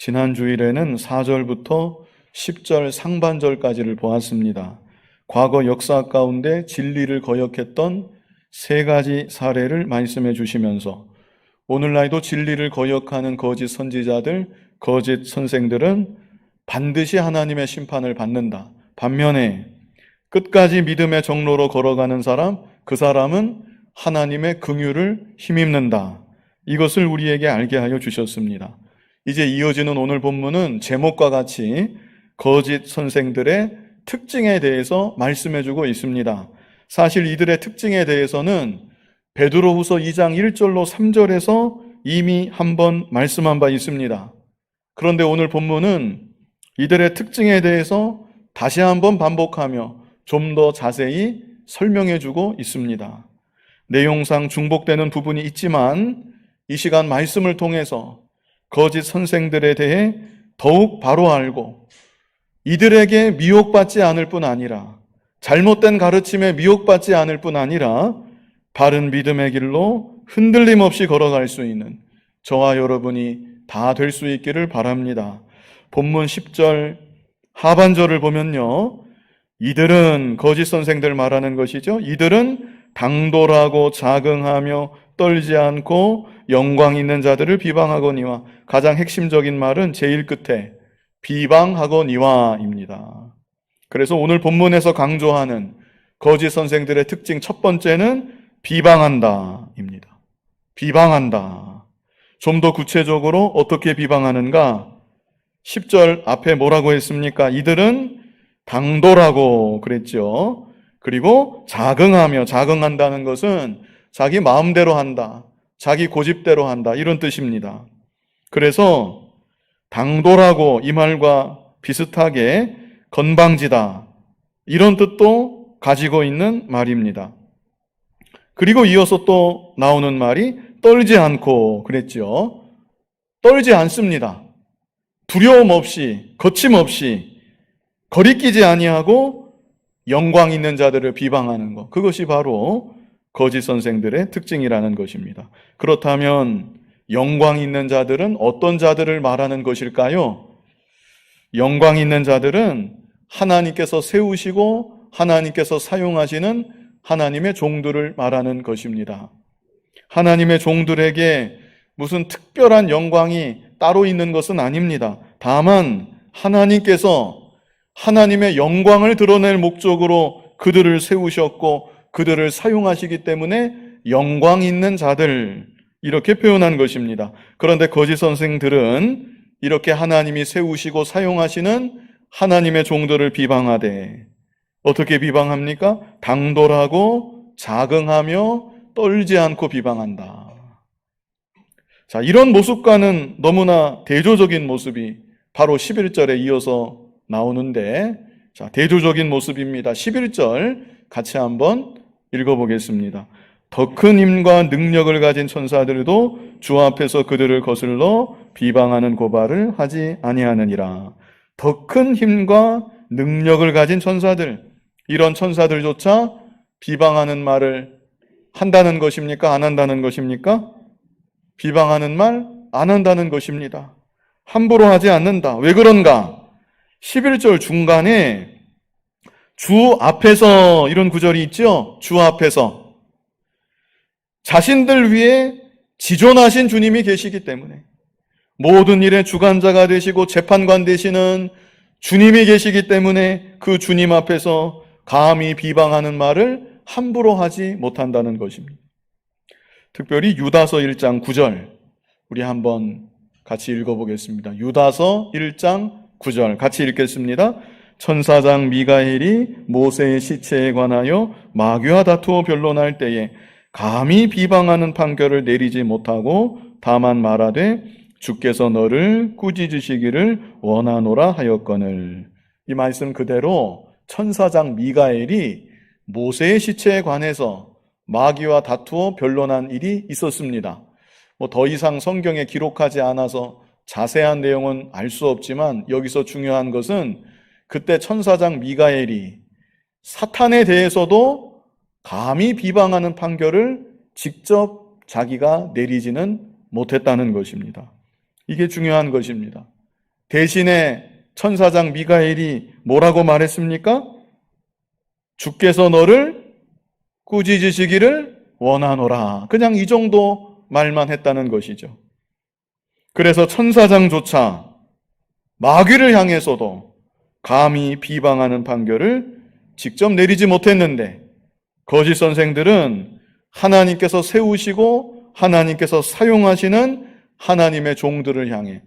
지난 주일에는 4절부터 10절 상반절까지를 보았습니다. 과거 역사 가운데 진리를 거역했던 세 가지 사례를 말씀해 주시면서 오늘날도 진리를 거역하는 거짓 선지자들, 거짓 선생들은 반드시 하나님의 심판을 받는다. 반면에 끝까지 믿음의 정로로 걸어가는 사람, 그 사람은 하나님의 긍휼을 힘입는다. 이것을 우리에게 알게 하여 주셨습니다. 이제 이어지는 오늘 본문은 제목과 같이 거짓 선생들의 특징에 대해서 말씀해 주고 있습니다. 사실 이들의 특징에 대해서는 베드로후서 2장 1절로 3절에서 이미 한번 말씀한 바 있습니다. 그런데 오늘 본문은 이들의 특징에 대해서 다시 한번 반복하며 좀 더 자세히 설명해 주고 있습니다. 내용상 중복되는 부분이 있지만 이 시간 말씀을 통해서 거짓 선생들에 대해 더욱 바로 알고 이들에게 미혹받지 않을 뿐 아니라 잘못된 가르침에 미혹받지 않을 뿐 아니라 바른 믿음의 길로 흔들림 없이 걸어갈 수 있는 저와 여러분이 다 될 수 있기를 바랍니다. 본문 10절 하반절을 보면요, 이들은 거짓 선생들 말하는 것이죠. 이들은 당돌하고 자긍하며 떨지 않고 영광 있는 자들을 비방하거니와, 가장 핵심적인 말은 제일 끝에 비방하거니와입니다. 그래서 오늘 본문에서 강조하는 거짓 선생들의 특징 첫 번째는 비방한다입니다. 비방한다. 좀 더 구체적으로 어떻게 비방하는가? 10절 앞에 뭐라고 했습니까? 이들은 당돌하고 그랬죠. 그리고 자긍하며, 자긍한다는 것은 자기 마음대로 한다, 자기 고집대로 한다, 이런 뜻입니다. 그래서 당돌하고 이 말과 비슷하게 건방지다, 이런 뜻도 가지고 있는 말입니다. 그리고 이어서 또 나오는 말이 떨지 않고 그랬죠. 떨지 않습니다. 두려움 없이, 거침없이, 거리끼지 아니하고 영광 있는 자들을 비방하는 것, 그것이 바로 거짓 선생들의 특징이라는 것입니다. 그렇다면 영광 있는 자들은 어떤 자들을 말하는 것일까요? 영광 있는 자들은 하나님께서 세우시고 하나님께서 사용하시는 하나님의 종들을 말하는 것입니다. 하나님의 종들에게 무슨 특별한 영광이 따로 있는 것은 아닙니다. 다만 하나님께서 하나님의 영광을 드러낼 목적으로 그들을 세우셨고 그들을 사용하시기 때문에 영광 있는 자들, 이렇게 표현한 것입니다. 그런데 거짓 선생들은 이렇게 하나님이 세우시고 사용하시는 하나님의 종들을 비방하되, 어떻게 비방합니까? 당돌하고 자긍하며 떨지 않고 비방한다. 자, 이런 모습과는 너무나 대조적인 모습이 바로 11절에 이어서 나오는데, 자, 대조적인 모습입니다. 11절 같이 한번 읽어보겠습니다. 더 큰 힘과 능력을 가진 천사들도 주 앞에서 그들을 거슬러 비방하는 고발을 하지 아니하느니라. 더 큰 힘과 능력을 가진 천사들, 이런 천사들조차 비방하는 말을 한다는 것입니까? 안 한다는 것입니까? 비방하는 말 안 한다는 것입니다. 함부로 하지 않는다. 왜 그런가? 11절 중간에 주 앞에서, 이런 구절이 있죠? 주 앞에서 자신들 위에 지존하신 주님이 계시기 때문에, 모든 일의 주관자가 되시고 재판관 되시는 주님이 계시기 때문에 그 주님 앞에서 감히 비방하는 말을 함부로 하지 못한다는 것입니다. 특별히 유다서 1장 9절 우리 한번 같이 읽어보겠습니다. 유다서 1장 9절 같이 읽겠습니다. 천사장 미가엘이 모세의 시체에 관하여 마귀와 다투어 변론할 때에 감히 비방하는 판결을 내리지 못하고 다만 말하되 주께서 너를 꾸짖으시기를 원하노라 하였거늘. 이 말씀 그대로 천사장 미가엘이 모세의 시체에 관해서 마귀와 다투어 변론한 일이 있었습니다. 더 이상 성경에 기록하지 않아서 자세한 내용은 알 수 없지만 여기서 중요한 것은 그때 천사장 미가엘이 사탄에 대해서도 감히 비방하는 판결을 직접 자기가 내리지는 못했다는 것입니다. 이게 중요한 것입니다. 대신에 천사장 미가엘이 뭐라고 말했습니까? 주께서 너를 꾸짖으시기를 원하노라. 그냥 이 정도 말만 했다는 것이죠. 그래서 천사장조차 마귀를 향해서도 감히 비방하는 판결을 직접 내리지 못했는데, 거짓 선생들은 하나님께서 세우시고 하나님께서 사용하시는 하나님의 종들을 향해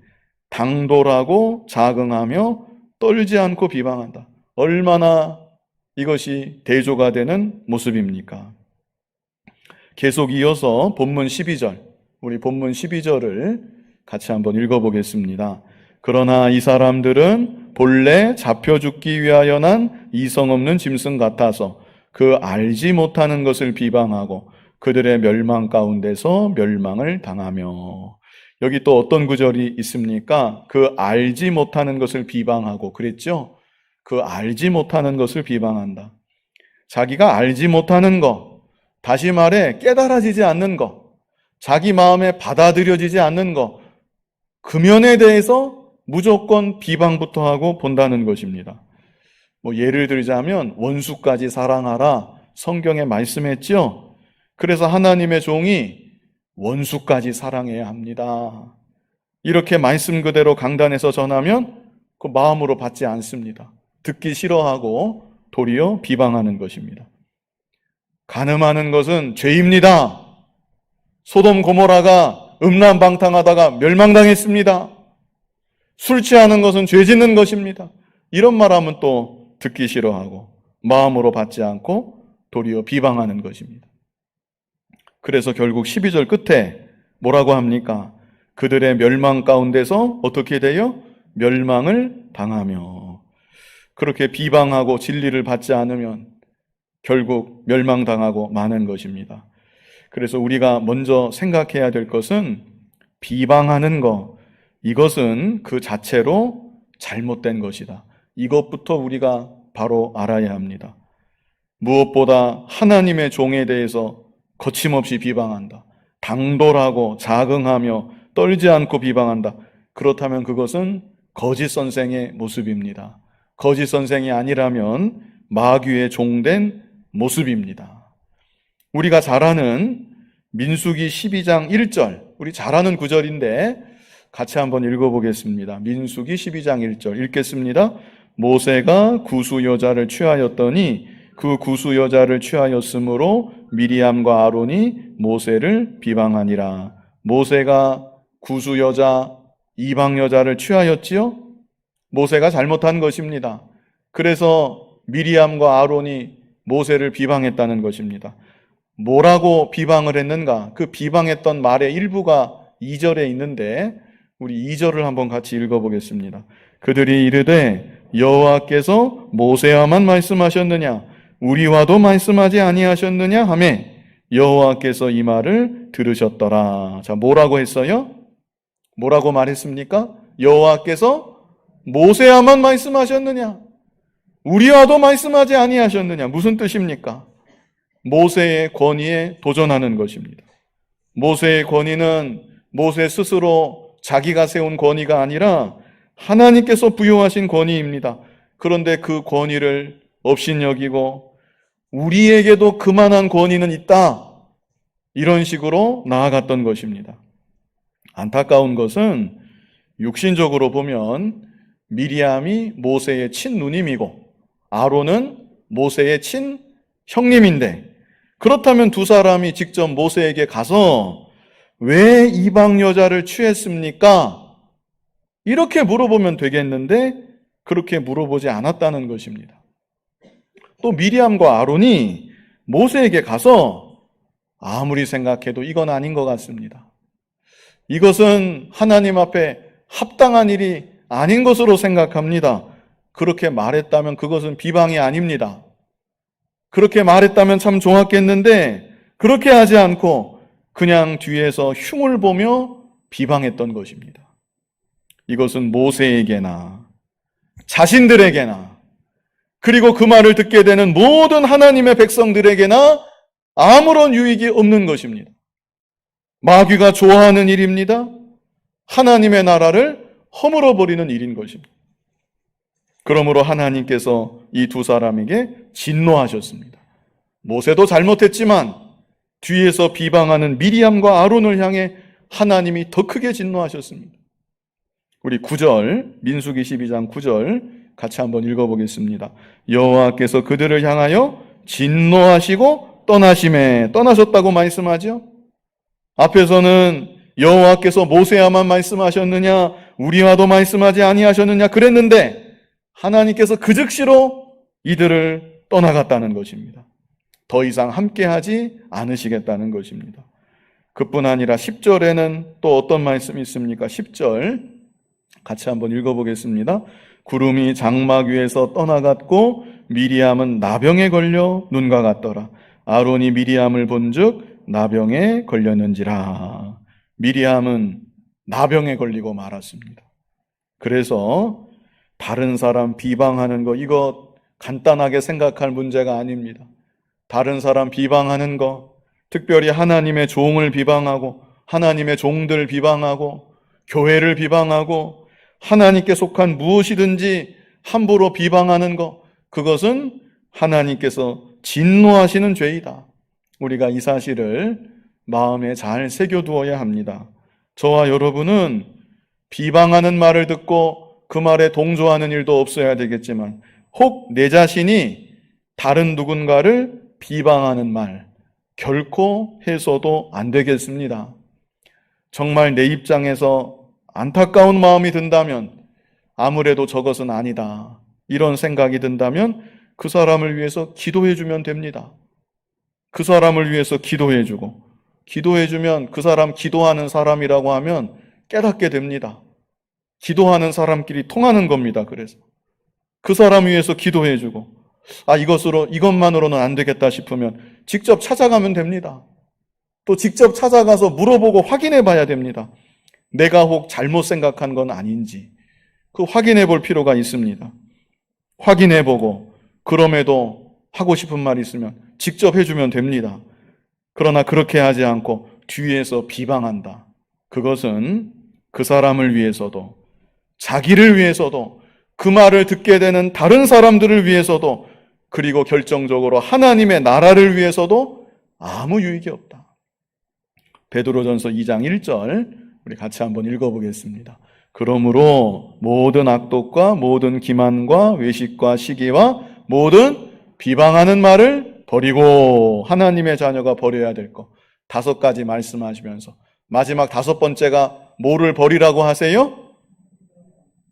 당돌하고 자긍하며 떨지 않고 비방한다. 얼마나 이것이 대조가 되는 모습입니까? 계속 이어서 본문 12절, 우리 본문 12절을 같이 한번 읽어보겠습니다. 그러나 이 사람들은 본래 잡혀 죽기 위하여 난 이성 없는 짐승 같아서 그 알지 못하는 것을 비방하고 그들의 멸망 가운데서 멸망을 당하며. 여기 또 어떤 구절이 있습니까? 그 알지 못하는 것을 비방하고 그랬죠? 그 알지 못하는 것을 비방한다. 자기가 알지 못하는 것, 다시 말해 깨달아지지 않는 것, 자기 마음에 받아들여지지 않는 것, 그 면에 대해서 무조건 비방부터 하고 본다는 것입니다. 예를 들자면 원수까지 사랑하라, 성경에 말씀했죠. 그래서 하나님의 종이 원수까지 사랑해야 합니다. 이렇게 말씀 그대로 강단에서 전하면 그 마음으로 받지 않습니다. 듣기 싫어하고 도리어 비방하는 것입니다. 간음하는 것은 죄입니다. 소돔 고모라가 음란방탕하다가 멸망당했습니다. 술 취하는 것은 죄 짓는 것입니다. 이런 말하면 또 듣기 싫어하고 마음으로 받지 않고 도리어 비방하는 것입니다. 그래서 결국 12절 끝에 뭐라고 합니까? 그들의 멸망 가운데서 어떻게 돼요? 멸망을 당하며. 그렇게 비방하고 진리를 받지 않으면 결국 멸망당하고 마는 것입니다. 그래서 우리가 먼저 생각해야 될 것은 비방하는 것, 이것은 그 자체로 잘못된 것이다. 이것부터 우리가 바로 알아야 합니다. 무엇보다 하나님의 종에 대해서 거침없이 비방한다. 당돌하고 자긍하며 떨지 않고 비방한다. 그렇다면 그것은 거짓 선생의 모습입니다. 거짓 선생이 아니라면 마귀의 종된 모습입니다. 우리가 잘 아는 민수기 12장 1절, 우리 잘 아는 구절인데 같이 한번 읽어보겠습니다. 민수기 12장 1절 읽겠습니다. 모세가 구수 여자를 취하였더니 그 구수 여자를 취하였으므로 미리암과 아론이 모세를 비방하니라. 모세가 구수 여자, 이방 여자를 취하였지요? 모세가 잘못한 것입니다. 그래서 미리암과 아론이 모세를 비방했다는 것입니다. 뭐라고 비방을 했는가? 그 비방했던 말의 일부가 2절에 있는데 우리 2절을 한번 같이 읽어보겠습니다. 그들이 이르되 여호와께서 모세와만 말씀하셨느냐? 우리와도 말씀하지 아니하셨느냐? 하며 여호와께서 이 말을 들으셨더라. 자, 뭐라고 했어요? 뭐라고 말했습니까? 여호와께서 모세와만 말씀하셨느냐? 우리와도 말씀하지 아니하셨느냐? 무슨 뜻입니까? 모세의 권위에 도전하는 것입니다. 모세의 권위는 모세 스스로 자기가 세운 권위가 아니라 하나님께서 부여하신 권위입니다. 그런데 그 권위를 업신여기고 우리에게도 그만한 권위는 있다, 이런 식으로 나아갔던 것입니다. 안타까운 것은 육신적으로 보면 미리암이 모세의 친누님이고 아론은 모세의 친형님인데, 그렇다면 두 사람이 직접 모세에게 가서 왜 이방 여자를 취했습니까? 이렇게 물어보면 되겠는데 그렇게 물어보지 않았다는 것입니다. 또 미리암과 아론이 모세에게 가서 아무리 생각해도 이건 아닌 것 같습니다. 이것은 하나님 앞에 합당한 일이 아닌 것으로 생각합니다. 그렇게 말했다면 그것은 비방이 아닙니다. 그렇게 말했다면 참 좋았겠는데 그렇게 하지 않고 그냥 뒤에서 흉을 보며 비방했던 것입니다. 이것은 모세에게나 자신들에게나 그리고 그 말을 듣게 되는 모든 하나님의 백성들에게나 아무런 유익이 없는 것입니다. 마귀가 좋아하는 일입니다. 하나님의 나라를 허물어버리는 일인 것입니다. 그러므로 하나님께서 이 두 사람에게 진노하셨습니다. 모세도 잘못했지만 뒤에서 비방하는 미리암과 아론을 향해 하나님이 더 크게 진노하셨습니다. 우리 9절, 민수기 12장 9절 같이 한번 읽어보겠습니다. 여호와께서 그들을 향하여 진노하시고 떠나셨다고 말씀하죠. 앞에서는 여호와께서 모세와만 말씀하셨느냐, 우리와도 말씀하지 아니하셨느냐 그랬는데 하나님께서 그 즉시로 이들을 떠나갔다는 것입니다. 더 이상 함께하지 않으시겠다는 것입니다. 그뿐 아니라 10절에는 또 어떤 말씀이 있습니까? 10절 같이 한번 읽어보겠습니다. 구름이 장막 위에서 떠나갔고 미리암은 나병에 걸려 눈과 같더라. 아론이 미리암을 본즉 나병에 걸렸는지라. 미리암은 나병에 걸리고 말았습니다. 그래서 다른 사람 비방하는 거, 이거 간단하게 생각할 문제가 아닙니다. 다른 사람 비방하는 거, 특별히 하나님의 종을 비방하고 하나님의 종들 비방하고 교회를 비방하고 하나님께 속한 무엇이든지 함부로 비방하는 것, 그것은 하나님께서 진노하시는 죄이다. 우리가 이 사실을 마음에 잘 새겨두어야 합니다. 저와 여러분은 비방하는 말을 듣고 그 말에 동조하는 일도 없어야 되겠지만 혹 내 자신이 다른 누군가를 비방하는 말 결코 해서도 안 되겠습니다. 정말 내 입장에서 안타까운 마음이 든다면 아무래도 저것은 아니다, 이런 생각이 든다면 그 사람을 위해서 기도해 주면 됩니다. 그 사람을 위해서 기도해 주고, 기도해주면 그 사람 기도하는 사람이라고 하면 깨닫게 됩니다. 기도하는 사람끼리 통하는 겁니다. 그래서 그 사람 위해서 기도해주고, 이것만으로는 안 되겠다 싶으면 직접 찾아가면 됩니다. 또 직접 찾아가서 물어보고 확인해 봐야 됩니다. 내가 혹 잘못 생각한 건 아닌지 그 확인해 볼 필요가 있습니다. 확인해 보고 그럼에도 하고 싶은 말이 있으면 직접 해주면 됩니다. 그러나 그렇게 하지 않고 뒤에서 비방한다. 그것은 그 사람을 위해서도, 자기를 위해서도, 그 말을 듣게 되는 다른 사람들을 위해서도, 그리고 결정적으로 하나님의 나라를 위해서도 아무 유익이 없다. 베드로전서 2장 1절 우리 같이 한번 읽어보겠습니다. 그러므로 모든 악독과 모든 기만과 외식과 시기와 모든 비방하는 말을 버리고, 하나님의 자녀가 버려야 될 것 5가지 말씀하시면서 마지막 5번째가 뭐를 버리라고 하세요?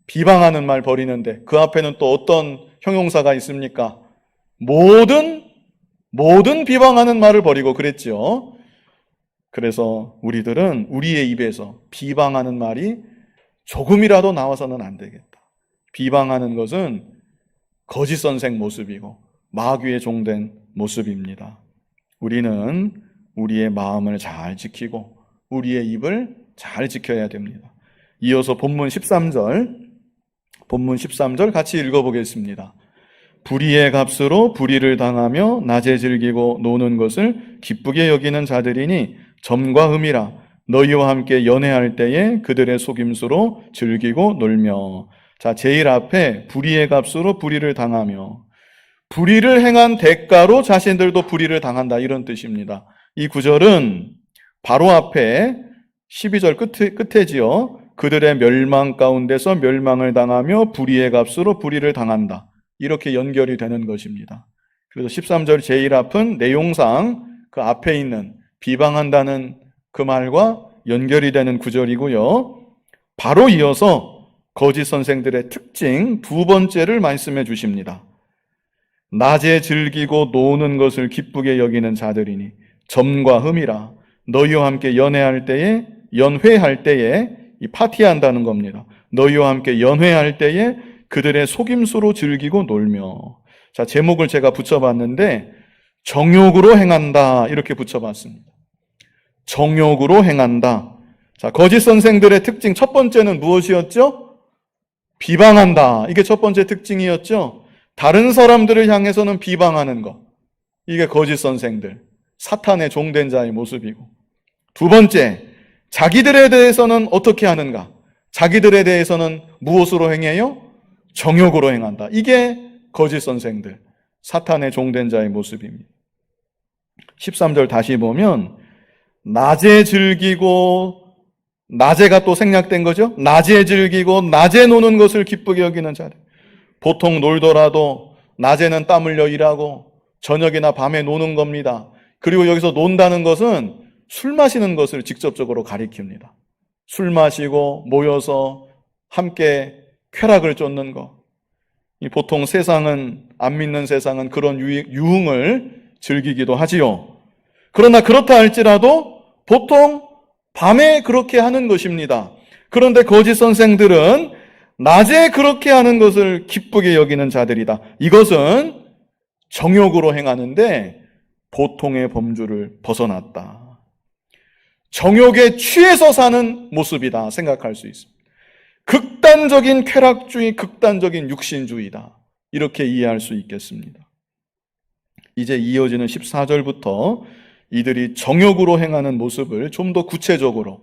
비방하는 말 버리는데 그 앞에는 또 어떤 형용사가 있습니까? 모든 비방하는 말을 버리고 그랬죠. 그래서 우리들은 우리의 입에서 비방하는 말이 조금이라도 나와서는 안 되겠다. 비방하는 것은 거짓 선생 모습이고 마귀의 종된 모습입니다. 우리는 우리의 마음을 잘 지키고 우리의 입을 잘 지켜야 됩니다. 이어서 본문 13절 같이 읽어보겠습니다. 불의의 값으로 불의를 당하며 낮에 즐기고 노는 것을 기쁘게 여기는 자들이니 점과 흠이라. 너희와 함께 연애할 때에 그들의 속임수로 즐기고 놀며. 자, 제일 앞에 불의의 값으로 불의를 당하며, 불의를 행한 대가로 자신들도 불의를 당한다, 이런 뜻입니다. 이 구절은 바로 앞에 12절 끝에지요. 그들의 멸망 가운데서 멸망을 당하며 불의의 값으로 불의를 당한다, 이렇게 연결이 되는 것입니다. 그래서 13절 제일 앞은 내용상 그 앞에 있는 비방한다는 그 말과 연결이 되는 구절이고요. 바로 이어서 거짓 선생들의 특징 2번째를 말씀해 주십니다. 낮에 즐기고 노는 것을 기쁘게 여기는 자들이니 점과 흠이라. 너희와 함께 연회할 때에 이 파티한다는 겁니다. 너희와 함께 연회할 때에 그들의 속임수로 즐기고 놀며. 자, 제목을 제가 붙여봤는데 정욕으로 행한다, 이렇게 붙여봤습니다. 정욕으로 행한다. 자, 거짓 선생들의 특징 첫 번째는 무엇이었죠? 비방한다. 이게 첫 번째 특징이었죠. 다른 사람들을 향해서는 비방하는 것. 이게 거짓 선생들, 사탄의 종된 자의 모습이고, 두 번째, 자기들에 대해서는 어떻게 하는가? 자기들에 대해서는 무엇으로 행해요? 정욕으로 행한다. 이게 거짓 선생들, 사탄의 종된 자의 모습입니다. 13절 다시 보면 낮에 즐기고, 낮에가 또 생략된 거죠. 낮에 즐기고 낮에 노는 것을 기쁘게 여기는 자들. 보통 놀더라도 낮에는 땀 흘려 일하고 저녁이나 밤에 노는 겁니다. 그리고 여기서 논다는 것은 술 마시는 것을 직접적으로 가리킵니다. 술 마시고 모여서 함께 쾌락을 쫓는 것. 보통 세상은, 안 믿는 세상은 그런 유흥을 즐기기도 하지요. 그러나 그렇다 할지라도 보통 밤에 그렇게 하는 것입니다. 그런데 거짓 선생들은 낮에 그렇게 하는 것을 기쁘게 여기는 자들이다. 이것은 정욕으로 행하는데 보통의 범주를 벗어났다. 정욕에 취해서 사는 모습이다 생각할 수 있습니다. 극단적인 쾌락주의, 극단적인 육신주의다. 이렇게 이해할 수 있겠습니다. 이제 이어지는 14절부터 이들이 정욕으로 행하는 모습을 좀 더 구체적으로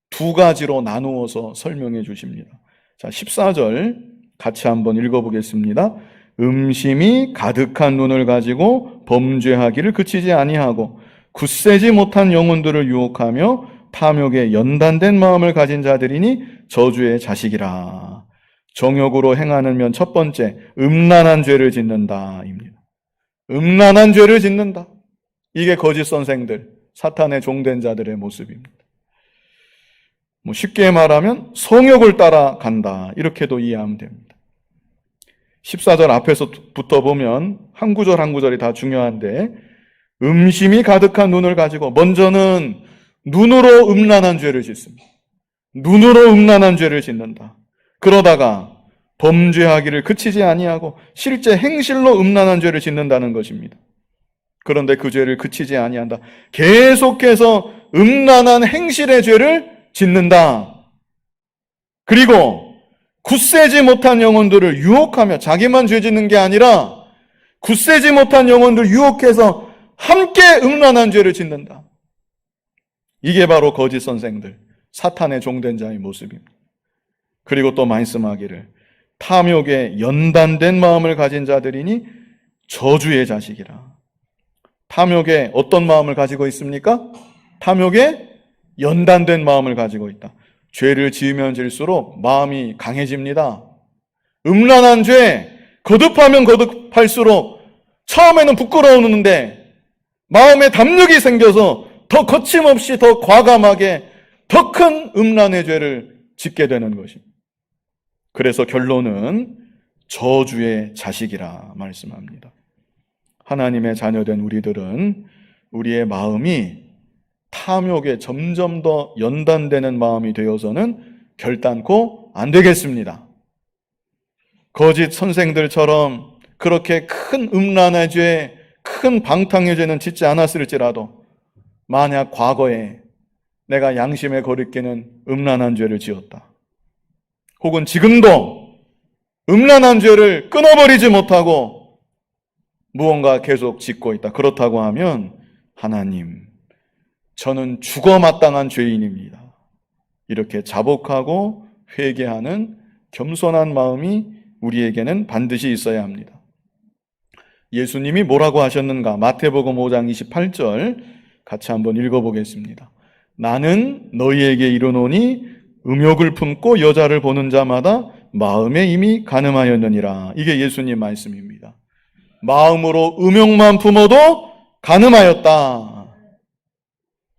두 가지로 나누어서 설명해 주십니다. 자, 14절 같이 한번 읽어보겠습니다. 음심이 가득한 눈을 가지고 범죄하기를 그치지 아니하고 굳세지 못한 영혼들을 유혹하며 탐욕에 연단된 마음을 가진 자들이니 저주의 자식이라. 정욕으로 행하는 첫 번째, 음란한 죄를 짓는다입니다. 음란한 죄를 짓는다. 이게 거짓 선생들, 사탄의 종된 자들의 모습입니다. 쉽게 말하면 성욕을 따라간다. 이렇게도 이해하면 됩니다. 14절 앞에서부터 보면 한 구절 한 구절이 다 중요한데, 음심이 가득한 눈을 가지고 먼저는 눈으로 음란한 죄를 짓습니다. 눈으로 음란한 죄를 짓는다. 그러다가 범죄하기를 그치지 아니하고 실제 행실로 음란한 죄를 짓는다는 것입니다. 그런데 그 죄를 그치지 아니한다. 계속해서 음란한 행실의 죄를 짓는다. 그리고 굳세지 못한 영혼들을 유혹하며 자기만 죄 짓는 게 아니라 굳세지 못한 영혼들 유혹해서 함께 음란한 죄를 짓는다. 이게 바로 거짓 선생들, 사탄의 종된 자의 모습입니다. 그리고 또 말씀하기를 탐욕에 연단된 마음을 가진 자들이니 저주의 자식이라. 탐욕에 어떤 마음을 가지고 있습니까? 탐욕에 연단된 마음을 가지고 있다. 죄를 지으면 질수록 마음이 강해집니다. 음란한 죄, 거듭하면 거듭할수록 처음에는 부끄러우는데 마음에 담력이 생겨서 더 거침없이 더 과감하게 더 큰 음란의 죄를 짓게 되는 것입니다. 그래서 결론은 저주의 자식이라 말씀합니다. 하나님의 자녀된 우리들은 우리의 마음이 탐욕에 점점 더 연단되는 마음이 되어서는 결단코 안 되겠습니다. 거짓 선생들처럼 그렇게 큰 음란의 죄, 큰 방탕의 죄는 짓지 않았을지라도 만약 과거에 내가 양심에 거리끼는 음란한 죄를 지었다. 혹은 지금도 음란한 죄를 끊어버리지 못하고 무언가 계속 짓고 있다. 그렇다고 하면 하나님, 저는 죽어 마땅한 죄인입니다. 이렇게 자복하고 회개하는 겸손한 마음이 우리에게는 반드시 있어야 합니다. 예수님이 뭐라고 하셨는가? 마태복음 5장 28절 같이 한번 읽어보겠습니다. 나는 너희에게 이르노니 음욕을 품고 여자를 보는 자마다 마음에 이미 간음하였느니라. 이게 예수님 말씀입니다. 마음으로 음욕만 품어도 간음하였다.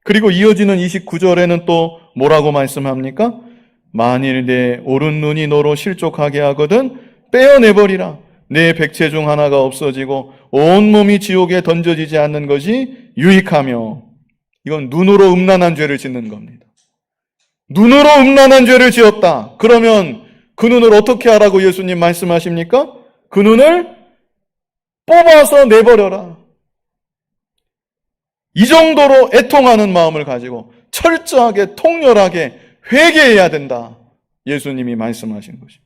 그리고 이어지는 29절에는 또 뭐라고 말씀합니까? 만일 내 오른 눈이 너로 실족하게 하거든 떼어내버리라. 내 백체 중 하나가 없어지고 온몸이 지옥에 던져지지 않는 것이 유익하며. 이건 눈으로 음란한 죄를 짓는 겁니다. 눈으로 음란한 죄를 지었다. 그러면 그 눈을 어떻게 하라고 예수님 말씀하십니까? 그 눈을 뽑아서 내버려라. 이 정도로 애통하는 마음을 가지고 철저하게 통렬하게 회개해야 된다. 예수님이 말씀하신 것입니다.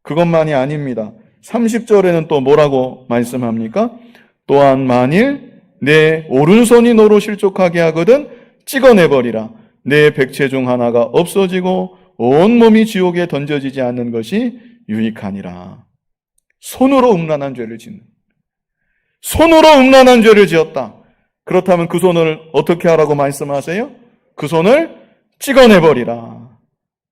그것만이 아닙니다. 30절에는 또 뭐라고 말씀합니까? 또한 만일 내 오른손이 너로 실족하게 하거든 찍어내버리라. 내 백체 중 하나가 없어지고 온몸이 지옥에 던져지지 않는 것이 유익하니라. 손으로 음란한 죄를 짓는, 손으로 음란한 죄를 지었다. 그렇다면 그 손을 어떻게 하라고 말씀하세요? 그 손을 찍어내버리라.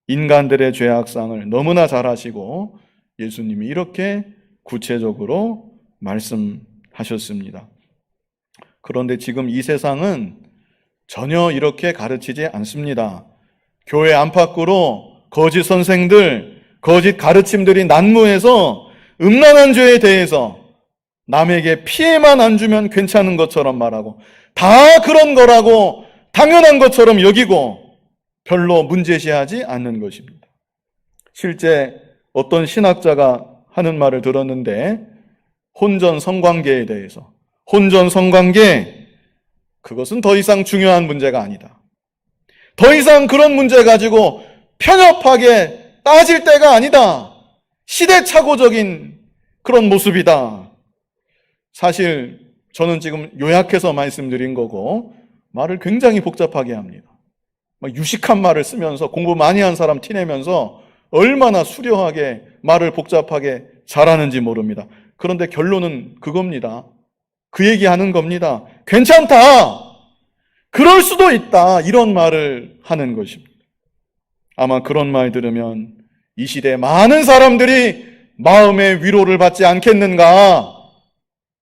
인간들의 죄악상을 너무나 잘 아시고 예수님이 이렇게 구체적으로 말씀하셨습니다. 그런데 지금 이 세상은 전혀 이렇게 가르치지 않습니다. 교회 안팎으로 거짓 선생들, 거짓 가르침들이 난무해서 음란한 죄에 대해서 남에게 피해만 안 주면 괜찮은 것처럼 말하고 다 그런 거라고 당연한 것처럼 여기고 별로 문제시하지 않는 것입니다. 실제 어떤 신학자가 하는 말을 들었는데 혼전 성관계에 대해서, 혼전 성관계, 그것은 더 이상 중요한 문제가 아니다. 더 이상 그런 문제 가지고 편협하게 따질 때가 아니다. 시대착오적인 그런 모습이다. 사실 저는 지금 요약해서 말씀드린 거고 말을 굉장히 복잡하게 합니다. 유식한 말을 쓰면서 공부 많이 한 사람 티내면서 얼마나 수려하게 말을 복잡하게 잘하는지 모릅니다. 그런데 결론은 그겁니다. 그 얘기하는 겁니다. 괜찮다. 그럴 수도 있다. 이런 말을 하는 것입니다. 아마 그런 말 들으면 이 시대에 많은 사람들이 마음의 위로를 받지 않겠는가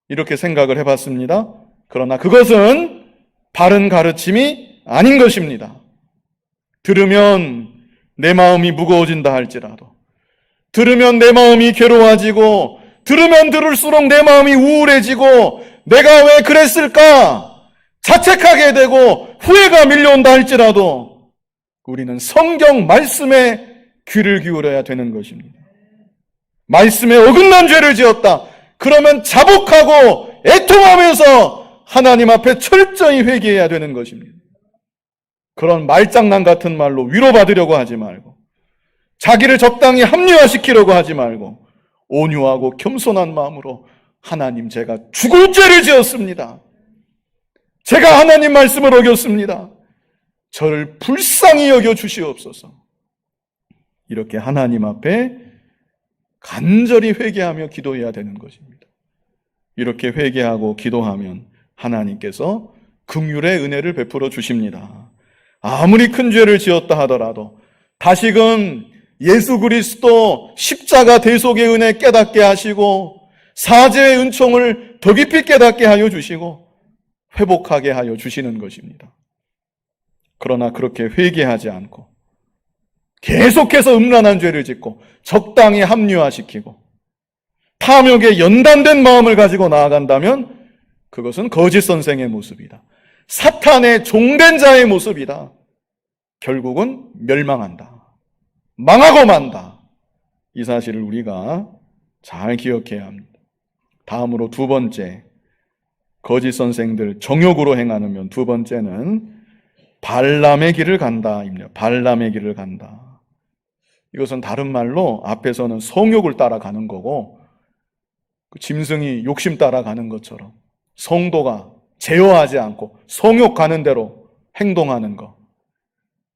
이렇게 생각을 해봤습니다. 그러나 그것은 바른 가르침이 아닌 것입니다. 들으면 내 마음이 무거워진다 할지라도, 들으면 내 마음이 괴로워지고, 들으면 들을수록 내 마음이 우울해지고, 내가 왜 그랬을까 자책하게 되고 후회가 밀려온다 할지라도 우리는 성경 말씀에 귀를 기울여야 되는 것입니다. 말씀에 어긋난 죄를 지었다. 그러면 자복하고 애통하면서 하나님 앞에 철저히 회개해야 되는 것입니다. 그런 말장난 같은 말로 위로받으려고 하지 말고, 자기를 적당히 합리화시키려고 하지 말고, 온유하고 겸손한 마음으로 하나님, 제가 죽을 죄를 지었습니다. 제가 하나님 말씀을 어겼습니다. 저를 불쌍히 여겨 주시옵소서. 이렇게 하나님 앞에 간절히 회개하며 기도해야 되는 것입니다. 이렇게 회개하고 기도하면 하나님께서 긍휼의 은혜를 베풀어 주십니다. 아무리 큰 죄를 지었다 하더라도 다시금 예수 그리스도 십자가 대속의 은혜 깨닫게 하시고 사죄의 은총을 더 깊이 깨닫게 하여 주시고 회복하게 하여 주시는 것입니다. 그러나 그렇게 회개하지 않고 계속해서 음란한 죄를 짓고 적당히 합리화시키고 탐욕에 연단된 마음을 가지고 나아간다면 그것은 거짓 선생의 모습이다. 사탄의 종된 자의 모습이다. 결국은 멸망한다. 망하고 만다. 이 사실을 우리가 잘 기억해야 합니다. 다음으로 두 번째, 거짓 선생들 정욕으로 행하는 두 번째는 발람의 길을 간다입니다. 발람의 길을 간다. 이것은 다른 말로 앞에서는 성욕을 따라가는 거고 짐승이 욕심 따라가는 것처럼 성도가 제어하지 않고 성욕 가는 대로 행동하는 것,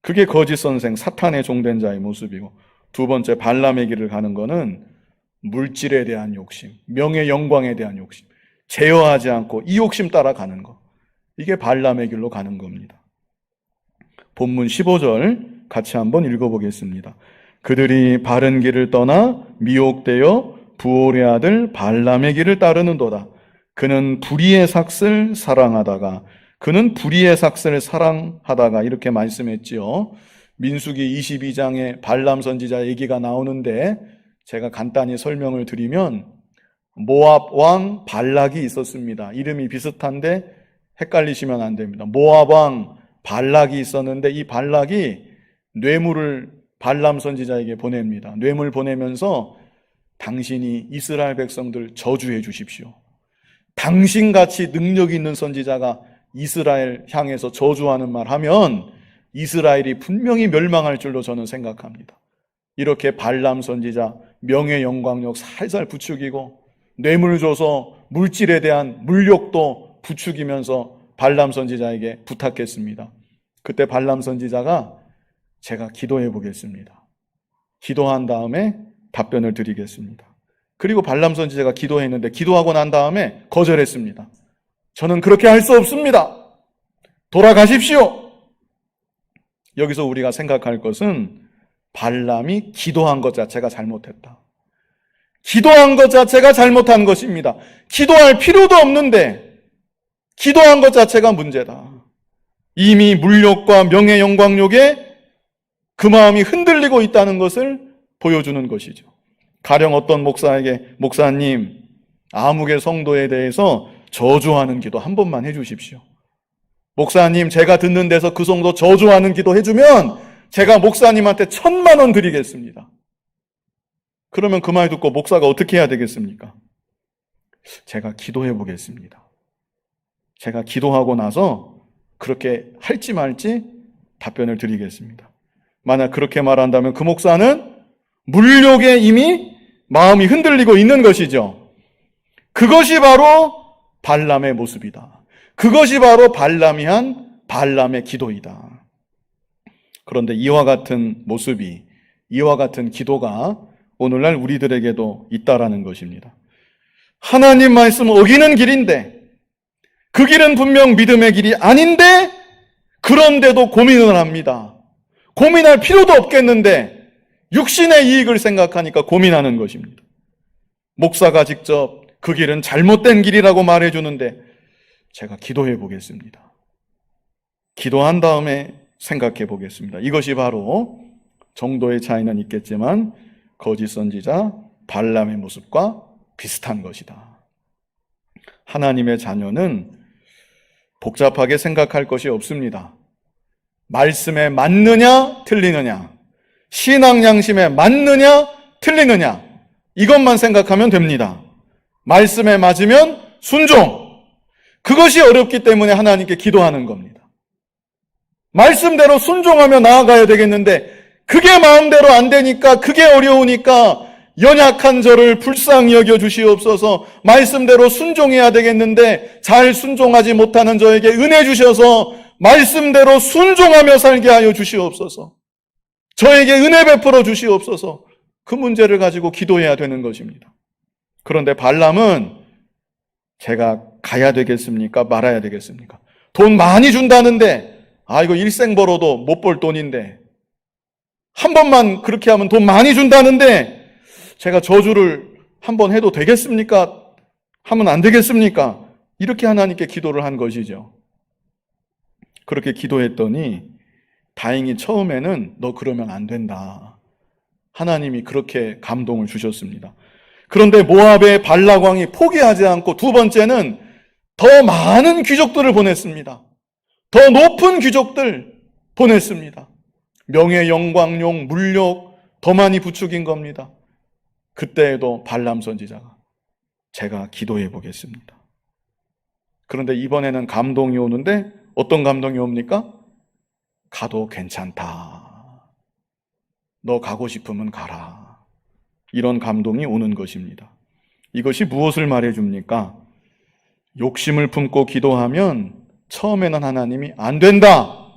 그게 거짓 선생 사탄의 종된 자의 모습이고, 두 번째 발람의 길을 가는 거는 물질에 대한 욕심, 명예 영광에 대한 욕심, 제어하지 않고 이 욕심 따라가는 것, 이게 발람의 길로 가는 겁니다. 본문 15절 같이 한번 읽어보겠습니다. 그들이 바른 길을 떠나 미혹되어 부올의 아들 발람의 길을 따르는도다. 그는 불의의 삭을 사랑하다가 이렇게 말씀했지요. 민수기 22장에 발람 선지자 얘기가 나오는데 제가 간단히 설명을 드리면 모압 왕 발락이 있었습니다. 이름이 비슷한데 헷갈리시면 안 됩니다. 모압 왕 발락이 있었는데 이 발락이 뇌물을 발람 선지자에게 보냅니다. 뇌물 보내면서 당신이 이스라엘 백성들 저주해 주십시오. 당신같이 능력 있는 선지자가 이스라엘 향해서 저주하는 말 하면 이스라엘이 분명히 멸망할 줄로 저는 생각합니다. 이렇게 발람 선지자 명예 영광력 살살 부추기고 뇌물 줘서 물질에 대한 물욕도 부추기면서 발람 선지자에게 부탁했습니다. 그때 발람 선지자가 제가 기도해 보겠습니다. 기도한 다음에 답변을 드리겠습니다. 그리고 발람 선지자가 기도했는데 기도하고 난 다음에 거절했습니다. 저는 그렇게 할 수 없습니다. 돌아가십시오. 여기서 우리가 생각할 것은 발람이 기도한 것 자체가 잘못했다. 기도한 것 자체가 잘못한 것입니다. 기도할 필요도 없는데 기도한 것 자체가 문제다. 이미 물욕과 명예 영광욕에 그 마음이 흔들리고 있다는 것을 보여주는 것이죠. 가령 어떤 목사에게 목사님, 아무개 성도에 대해서 저주하는 기도 한 번만 해주십시오. 목사님, 제가 듣는 데서 그 성도 저주하는 기도 해주면 제가 목사님한테 1,000,000원 드리겠습니다. 그러면 그 말 듣고 목사가 어떻게 해야 되겠습니까? 제가 기도해 보겠습니다. 제가 기도하고 나서 그렇게 할지 말지 답변을 드리겠습니다. 만약 그렇게 말한다면 그 목사는 물욕에 이미 마음이 흔들리고 있는 것이죠. 그것이 바로 발람의 모습이다. 그것이 바로 발람이 한 발람의 기도이다. 그런데 이와 같은 모습이, 이와 같은 기도가 오늘날 우리들에게도 있다라는 것입니다. 하나님 말씀 어기는 길인데, 그 길은 분명 믿음의 길이 아닌데, 그런데도 고민을 합니다. 고민할 필요도 없겠는데, 육신의 이익을 생각하니까 고민하는 것입니다. 목사가 직접 그 길은 잘못된 길이라고 말해주는데, 제가 기도해 보겠습니다. 기도한 다음에 생각해 보겠습니다. 이것이 바로 정도의 차이는 있겠지만 거짓 선지자 발람의 모습과 비슷한 것이다. 하나님의 자녀는 복잡하게 생각할 것이 없습니다. 말씀에 맞느냐 틀리느냐, 신앙 양심에 맞느냐 틀리느냐, 이것만 생각하면 됩니다. 말씀에 맞으면 순종, 그것이 어렵기 때문에 하나님께 기도하는 겁니다. 말씀대로 순종하며 나아가야 되겠는데 그게 마음대로 안 되니까, 그게 어려우니까 연약한 저를 불쌍히 여겨 주시옵소서, 말씀대로 순종해야 되겠는데 잘 순종하지 못하는 저에게 은혜 주셔서 말씀대로 순종하며 살게 하여 주시옵소서, 저에게 은혜 베풀어 주시옵소서, 그 문제를 가지고 기도해야 되는 것입니다. 그런데 발람은 제가 가야 되겠습니까? 말아야 되겠습니까? 돈 많이 준다는데, 이거 일생 벌어도 못 벌 돈인데, 한 번만 그렇게 하면 돈 많이 준다는데, 제가 저주를 한 번 해도 되겠습니까? 하면 안 되겠습니까? 이렇게 하나님께 기도를 한 것이죠. 그렇게 기도했더니 다행히 처음에는 너 그러면 안 된다, 하나님이 그렇게 감동을 주셨습니다. 그런데 모압의 발락왕이 포기하지 않고 두 번째는 더 많은 귀족들을 보냈습니다. 더 높은 귀족들 보냈습니다. 명예, 영광용, 물욕 더 많이 부추긴 겁니다. 그때에도 발람 선지자가 제가 기도해 보겠습니다. 그런데 이번에는 감동이 오는데 어떤 감동이 옵니까? 가도 괜찮다, 너 가고 싶으면 가라, 이런 감동이 오는 것입니다. 이것이 무엇을 말해줍니까? 욕심을 품고 기도하면 처음에는 하나님이 안 된다,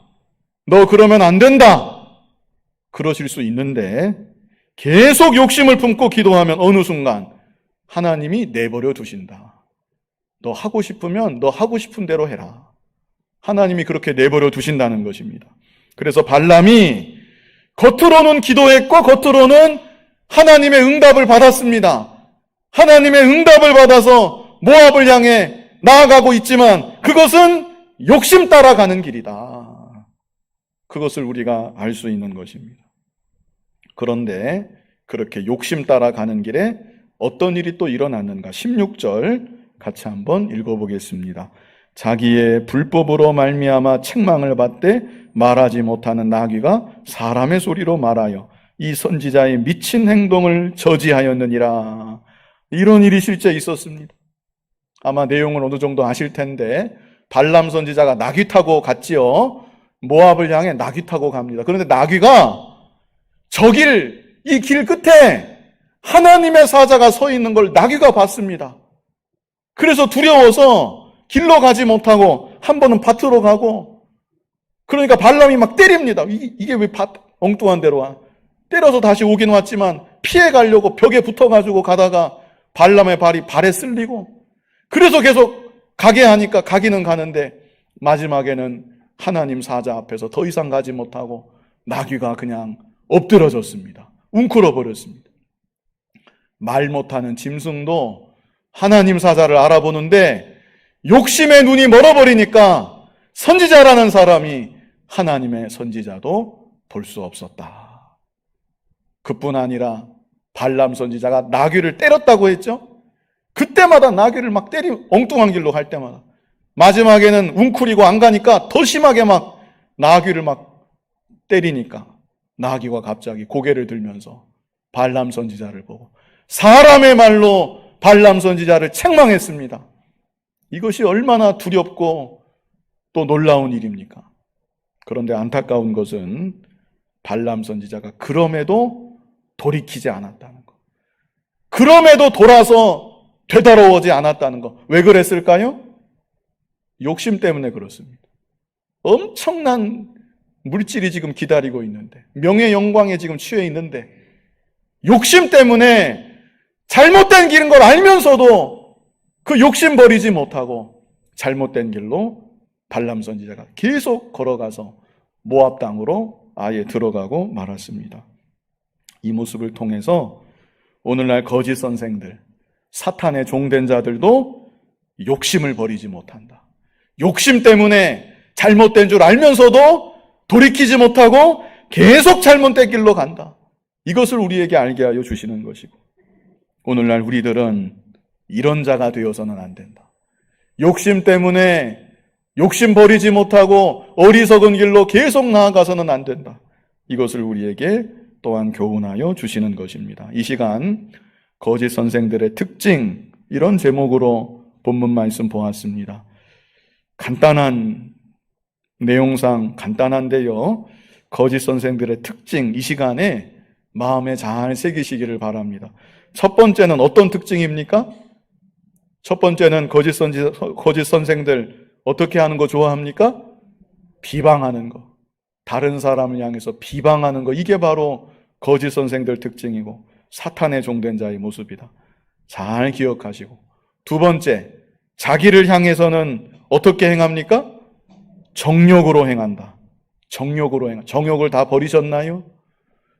너 그러면 안 된다, 그러실 수 있는데 계속 욕심을 품고 기도하면 어느 순간 하나님이 내버려 두신다. 너 하고 싶으면 너 하고 싶은 대로 해라. 하나님이 그렇게 내버려 두신다는 것입니다. 그래서 발람이 겉으로는 기도했고 겉으로는 하나님의 응답을 받았습니다. 하나님의 응답을 받아서 모압을 향해 나아가고 있지만 그것은 욕심 따라가는 길이다. 그것을 우리가 알 수 있는 것입니다. 그런데 그렇게 욕심 따라가는 길에 어떤 일이 또 일어났는가? 16절 같이 한번 읽어보겠습니다. 자기의 불법으로 말미암아 책망을 받되 말하지 못하는 나귀가 사람의 소리로 말하여 이 선지자의 미친 행동을 저지하였느니라. 이런 일이 실제 있었습니다. 아마 내용을 어느 정도 아실 텐데 발람 선지자가 나귀 타고 갔지요. 모압을 향해 나귀 타고 갑니다. 그런데 나귀가 이 길 끝에 하나님의 사자가 서 있는 걸 나귀가 봤습니다. 그래서 두려워서 길로 가지 못하고 한 번은 밭으로 가고, 그러니까 발람이 막 때립니다. 이게 왜 엉뚱한 데로 와. 때려서 다시 오긴 왔지만 피해 가려고 벽에 붙어가지고 가다가 발람의 발이 발에 쓸리고, 그래서 계속 가게 하니까 가기는 가는데 마지막에는 하나님 사자 앞에서 더 이상 가지 못하고 나귀가 그냥 엎드러졌습니다. 웅크러 버렸습니다. 말 못하는 짐승도 하나님 사자를 알아보는데 욕심의 눈이 멀어버리니까 선지자라는 사람이 하나님의 선지자도 볼 수 없었다. 그뿐 아니라 발람 선지자가 나귀를 때렸다고 했죠? 그때마다 나귀를 막 엉뚱한 길로 갈 때마다 마지막에는 웅크리고 안 가니까 더 심하게 막 나귀를 막 때리니까 나귀가 갑자기 고개를 들면서 발람 선지자를 보고 사람의 말로 발람 선지자를 책망했습니다. 이것이 얼마나 두렵고 또 놀라운 일입니까? 그런데 안타까운 것은 발람 선지자가 그럼에도 돌이키지 않았다는 것. 그럼에도 돌아서 되돌아오지 않았다는 것. 왜 그랬을까요? 욕심 때문에 그렇습니다. 엄청난 물질이 지금 기다리고 있는데, 명예 영광에 지금 취해 있는데, 욕심 때문에 잘못된 길인 걸 알면서도 그 욕심 버리지 못하고 잘못된 길로 발람 선지자가 계속 걸어가서 모압 땅으로 아예 들어가고 말았습니다. 이 모습을 통해서 오늘날 거짓 선생들, 사탄의 종된 자들도 욕심을 버리지 못한다. 욕심 때문에 잘못된 줄 알면서도 돌이키지 못하고 계속 잘못된 길로 간다. 이것을 우리에게 알게 하여 주시는 것이고, 오늘날 우리들은 이런 자가 되어서는 안 된다. 욕심 때문에 욕심 버리지 못하고 어리석은 길로 계속 나아가서는 안 된다. 이것을 우리에게 또한 교훈하여 주시는 것입니다. 이 시간 거짓 선생들의 특징, 이런 제목으로 본문 말씀 보았습니다. 간단한 내용상 간단한데요, 거짓 선생들의 특징, 이 시간에 마음에 잘 새기시기를 바랍니다. 첫 번째는 어떤 특징입니까? 첫 번째는 거짓 선생들 어떻게 하는 거 좋아합니까? 비방하는 거. 다른 사람을 향해서 비방하는 거. 이게 바로 거짓 선생들 특징이고 사탄의 종된 자의 모습이다. 잘 기억하시고, 두 번째, 자기를 향해서는 어떻게 행합니까? 정욕으로 행한다. 정욕으로 행한다. 정욕을 다 버리셨나요?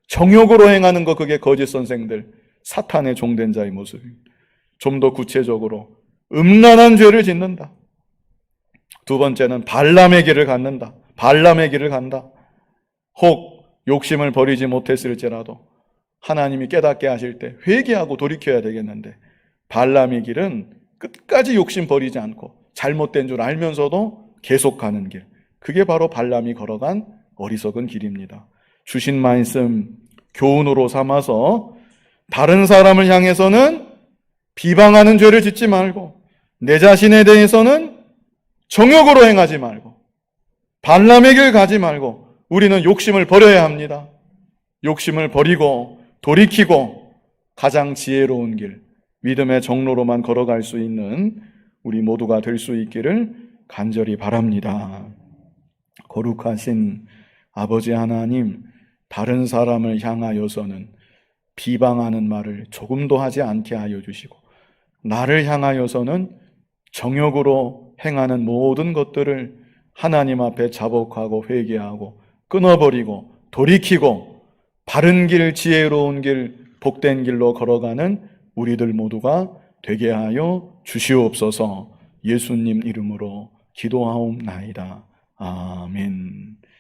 정욕으로 행하는 거, 그게 거짓 선생들, 사탄의 종된 자의 모습입니다. 좀 더 구체적으로 음란한 죄를 짓는다. 두 번째는 발람의 길을 갖는다. 발람의 길을 간다. 혹 욕심을 버리지 못했을지라도 하나님이 깨닫게 하실 때 회개하고 돌이켜야 되겠는데, 발람의 길은 끝까지 욕심 버리지 않고 잘못된 줄 알면서도 계속 가는 길, 그게 바로 발람이 걸어간 어리석은 길입니다. 주신 말씀 교훈으로 삼아서 다른 사람을 향해서는 비방하는 죄를 짓지 말고, 내 자신에 대해서는 정욕으로 행하지 말고, 발람의 길 가지 말고, 우리는 욕심을 버려야 합니다. 욕심을 버리고 돌이키고 가장 지혜로운 길, 믿음의 정로로만 걸어갈 수 있는 우리 모두가 될 수 있기를 간절히 바랍니다. 거룩하신 아버지 하나님, 다른 사람을 향하여서는 비방하는 말을 조금도 하지 않게 하여 주시고, 나를 향하여서는 정욕으로 행하는 모든 것들을 하나님 앞에 자복하고 회개하고 끊어버리고 돌이키고 바른 길, 지혜로운 길, 복된 길로 걸어가는 우리들 모두가 되게 하여 주시옵소서. 예수님 이름으로 기도하옵나이다. 아멘.